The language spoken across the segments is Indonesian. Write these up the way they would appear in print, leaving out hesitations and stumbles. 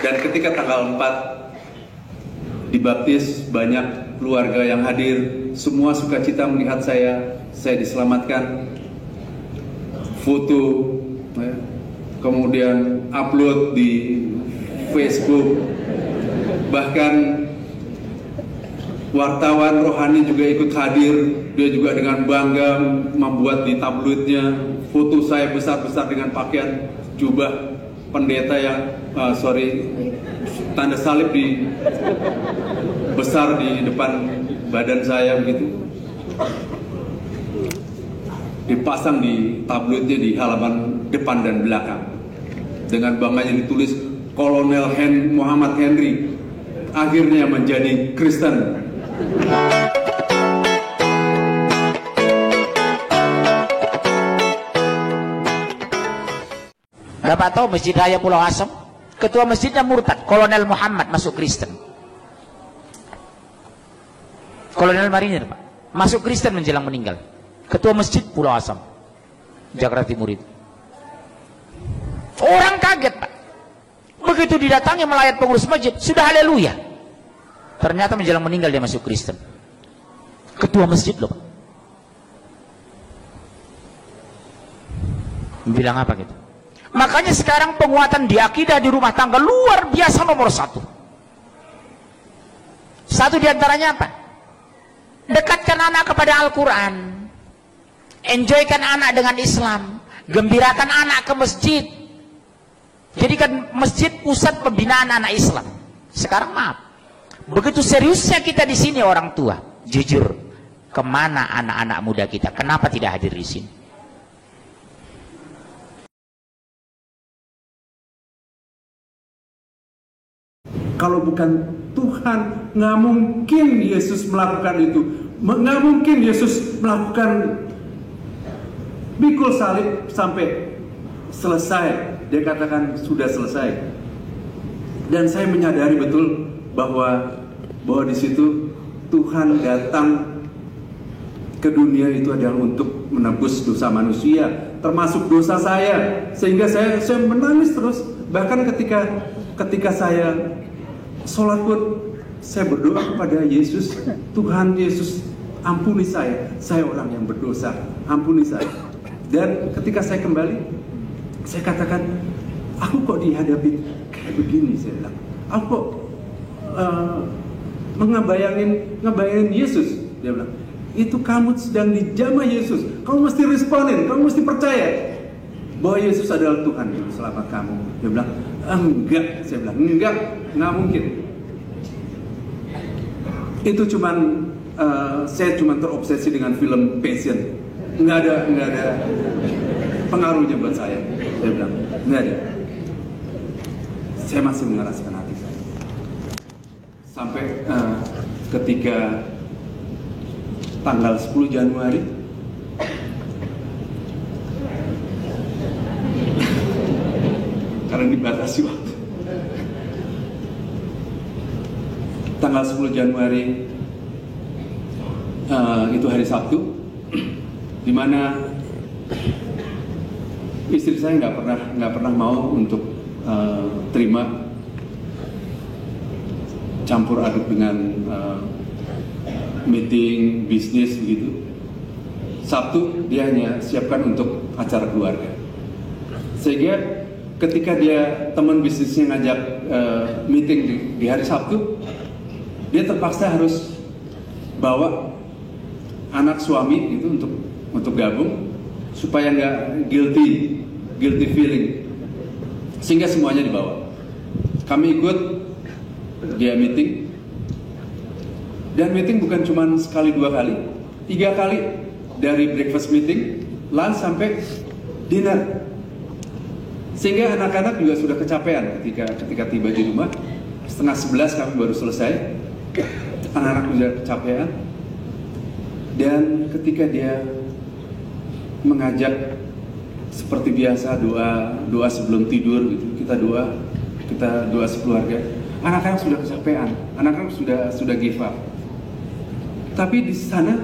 Dan ketika tanggal 4 dibaptis, banyak keluarga yang hadir, semua sukacita melihat saya diselamatkan, foto, ya, kemudian upload di Facebook, bahkan wartawan rohani juga ikut hadir. Dia juga dengan bangga membuat di tabloidnya foto saya besar-besar dengan pakaian jubah pendeta yang tanda salib besar di depan badan saya begitu, dipasang di tabloidnya di halaman depan dan belakang. Dengan bangganya ditulis Kolonel Muhammad Henry akhirnya menjadi Kristen. Bapak tahu Masjid Raya Pulau Asam, ketua masjidnya murtad, Kolonel Muhammad masuk Kristen. Kolonel Marinir, Pak, masuk Kristen menjelang meninggal. Ketua masjid Pulau Asam, Jakarta Timur itu. Orang kaget, Pak. Begitu didatangi melayat pengurus masjid, sudah haleluya. Ternyata menjelang meninggal dia masuk Kristen. Ketua masjid loh, Pak. Bilang apa gitu? Makanya sekarang penguatan di akidah di rumah tangga luar biasa nomor 1. Satu diantaranya apa? Dekatkan anak kepada Al-Quran, enjoykan anak dengan Islam, gembirakan anak ke masjid, jadikan masjid pusat pembinaan anak Islam. Sekarang maaf, begitu seriusnya kita di sini orang tua, jujur, kemana anak-anak muda kita? Kenapa tidak hadir di sini? Kalau bukan Tuhan, nggak mungkin Yesus melakukan itu. Nggak mungkin Yesus melakukan pikul salib sampai selesai. Dia katakan sudah selesai. Dan saya menyadari betul bahwa di situ Tuhan datang ke dunia itu adalah untuk menebus dosa manusia, termasuk dosa saya. Sehingga saya menangis terus. Bahkan ketika saya sholat pun saya berdoa kepada Yesus, Tuhan Yesus ampuni saya orang yang berdosa, ampuni saya. Dan ketika saya kembali, saya katakan, aku kok dihadapi kayak begini, saya bilang, aku kok ngebayangin Yesus. Dia bilang, itu kamu sedang dijamah Yesus, kamu mesti responin, kamu mesti percaya bahwa Yesus adalah Tuhan yang selamat kamu. Dia bilang, enggak. Saya bilang, enggak mungkin. Itu saya cuman terobsesi dengan film Passion. Enggak ada pengaruhnya buat saya. Saya bilang, enggak ada. Saya masih mengeraskan hati saya. Sampai ketika tanggal 10 Januari karena dibatasi waktu. Tanggal 10 Januari itu hari Sabtu, di mana istri saya nggak pernah mau untuk terima campur aduk dengan meeting bisnis begitu. Sabtu dia hanya siapkan untuk acara keluarga. Sehingga ketika teman bisnisnya ngajak meeting di hari Sabtu, dia terpaksa harus bawa anak suami itu untuk gabung supaya nggak guilty feeling, sehingga semuanya dibawa. Kami ikut dia meeting, dan meeting bukan cuma sekali 2 kali, 3 kali, dari breakfast meeting, lunch sampai dinner. Sehingga anak-anak juga sudah kecapean ketika tiba di rumah. 10:30 kami baru selesai. Anak-anak sudah kecapean. Dan ketika dia mengajak seperti biasa doa sebelum tidur gitu, kita doa sekeluarga. Anak-anak sudah kecapean, anak-anak sudah give up. Tapi di sana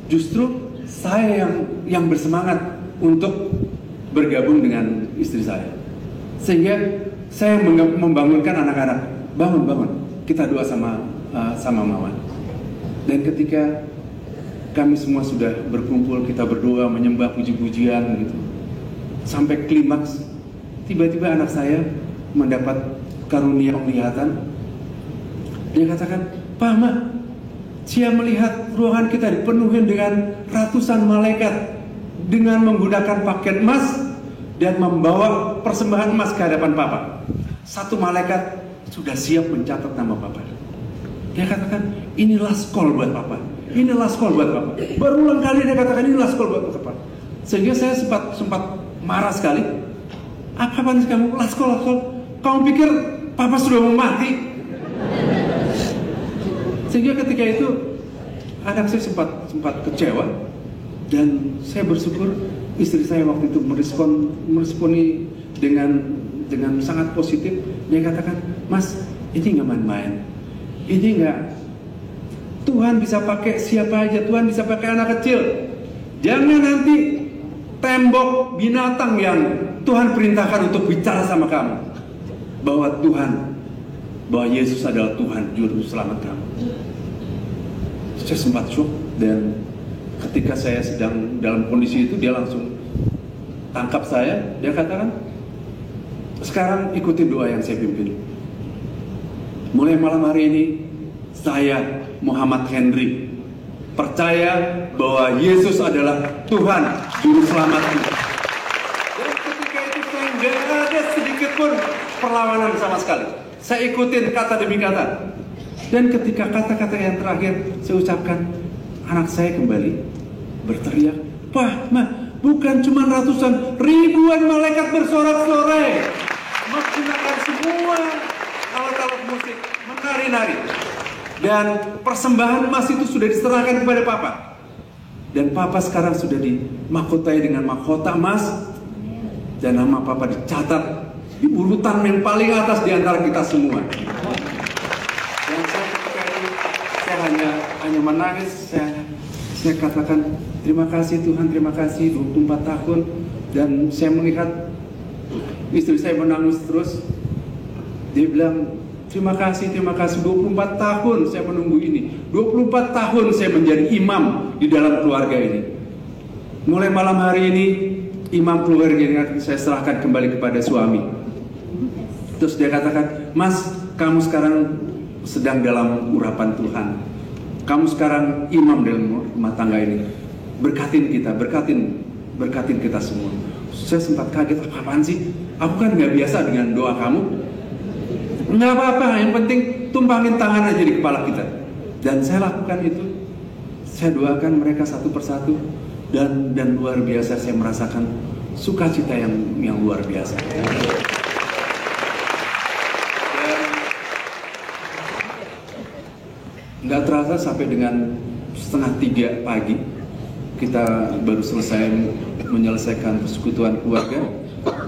justru saya yang bersemangat untuk bergabung dengan istri saya. Sehingga saya membangunkan anak-anak, bangun, kita doa sama mama. Dan ketika kami semua sudah berkumpul, kita berdoa, menyembah puji-pujian gitu, sampai klimaks, tiba-tiba anak saya mendapat karunia penglihatan. Dia katakan, "Pak, Ma, saya melihat ruangan kita dipenuhi dengan ratusan malaikat dengan menggunakan pakaian emas dan membawa persembahan emas ke hadapan Papa. Satu malaikat sudah siap mencatat nama Papa." Dia katakan, "Ini last call buat Papa. Ini last call buat Papa." Berulang kali dia katakan, "Ini last call buat Papa." Sehingga saya sempat marah sekali. "Apaan sih kamu? Last call, last call? Kamu pikir Papa sudah mau mati?" Sehingga ketika itu anak saya sempat kecewa, dan saya bersyukur istri saya waktu itu meresponi dengan sangat positif. Dia katakan, "Mas, ini nggak main-main. Ini nggak, Tuhan bisa pakai siapa aja, Tuhan bisa pakai anak kecil. Jangan nanti tembok binatang yang Tuhan perintahkan untuk bicara sama kamu bahwa Yesus adalah Tuhan, Juru Selamat kamu." Saya sempat shock, dan ketika saya sedang dalam kondisi itu, dia langsung tangkap saya. Dia katakan, "Sekarang ikutin doa yang saya pimpin. Mulai malam hari ini, saya Muhammad Henry percaya bahwa Yesus adalah Tuhan, Juru Selamatku." Dan ketika itu saya nggak ada sedikit pun perlawanan sama sekali. Saya ikutin kata demi kata. Dan ketika kata-kata yang terakhir saya ucapkan, anak saya kembali berteriak, "Pak, Ma, bukan cuma ratusan, ribuan malaikat bersorak-sorai, menggunakan semua alat-alat musik, menari-nari. Dan persembahan emas itu sudah diserahkan kepada Papa. Dan Papa sekarang sudah dimahkotai dengan mahkota emas. Dan nama Papa dicatat di urutan yang paling atas di antara kita semua." Dan saya ketika itu, saya hanya menangis. Saya katakan, "Terima kasih Tuhan, terima kasih." 24 tahun. Dan saya melihat istri saya menangis terus. Dia bilang, terima kasih 24 tahun saya menunggu ini. 24 tahun saya menjadi imam di dalam keluarga ini. Mulai malam hari ini, imam keluarga ini akan saya serahkan kembali kepada suami." Terus dia katakan, "Mas, kamu sekarang sedang dalam urapan Tuhan. Kamu sekarang imam dalam rumah tangga ini. Berkatin kita, berkatin kita semua." Saya sempat kaget, "Apaan sih? Aku kan nggak biasa dengan doa kamu." "Nggak apa-apa, yang penting tumpangin tangan aja di kepala kita." Dan saya lakukan itu. Saya doakan mereka satu persatu, dan luar biasa saya merasakan sukacita yang luar biasa. Nggak terasa sampai dengan 2:30 pagi kita baru selesai menyelesaikan persekutuan keluarga,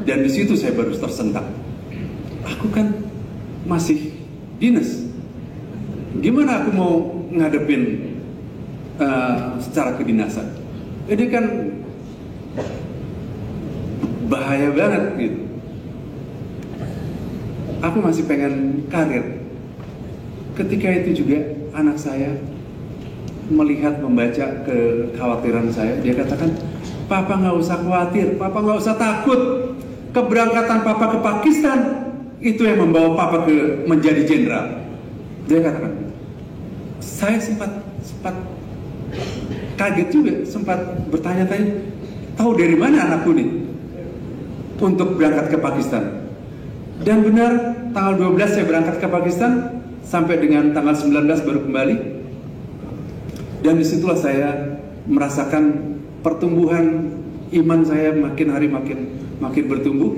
dan di situ saya baru tersentak. Aku kan masih dinas, gimana aku mau ngadepin secara kedinasan? Ini kan bahaya banget gitu. Aku masih pengen karir. Ketika itu juga anak saya melihat, membaca kekhawatiran saya. Dia katakan, "Papa nggak usah khawatir, Papa nggak usah takut. Keberangkatan Papa ke Pakistan itu yang membawa Papa menjadi jenderal." Dia katakan. Saya sempat kaget juga, sempat bertanya-tanya, tahu dari mana anakku nih untuk berangkat ke Pakistan. Dan benar, tanggal 12 saya berangkat ke Pakistan, sampai dengan tanggal 19 baru kembali. Dan disitulah saya merasakan pertumbuhan iman saya makin hari makin bertumbuh.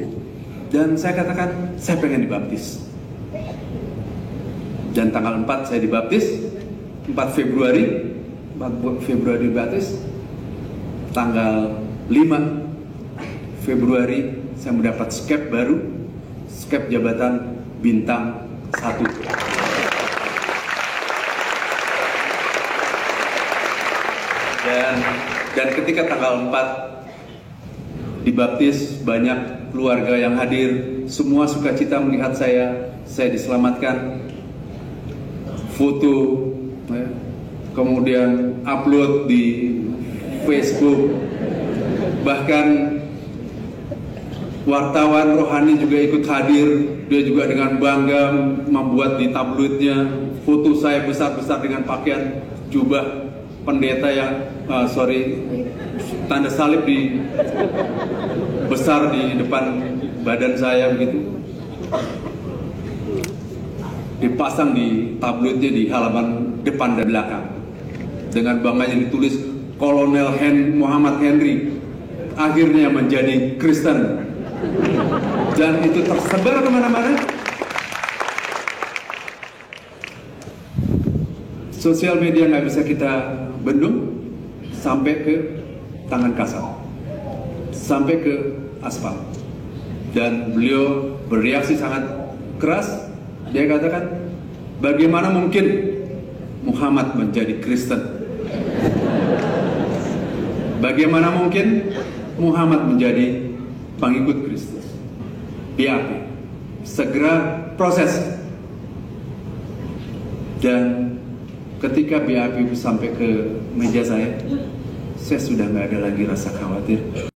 Dan saya katakan, saya pengen dibaptis. Dan tanggal 4 saya dibaptis, 4 Februari dibaptis. Tanggal 5 Februari saya mendapat skep baru, skep jabatan bintang 1. Dan ketika tanggal 4 dibaptis, banyak keluarga yang hadir, semua sukacita melihat saya diselamatkan. Foto, ya, kemudian upload di Facebook, bahkan wartawan rohani juga ikut hadir. Dia juga dengan bangga membuat di tabloidnya foto saya besar-besar dengan pakaian jubah pendeta yang tanda salib besar di depan badan saya begitu, dipasang di tabloidnya di halaman depan dan belakang dengan bangganya ditulis Kolonel Muhammad Henry akhirnya menjadi Kristen, dan itu tersebar kemana-mana. Sosial media nggak bisa kita bendung sampai ke tangan kasar, sampai ke aspal. Dan beliau bereaksi sangat keras. Dia katakan, bagaimana mungkin Muhammad menjadi Kristen? Bagaimana mungkin Muhammad menjadi pengikut Kristus? BAP segera proses. Dan ketika BAP itu sampai ke meja saya sudah nggak ada lagi rasa khawatir.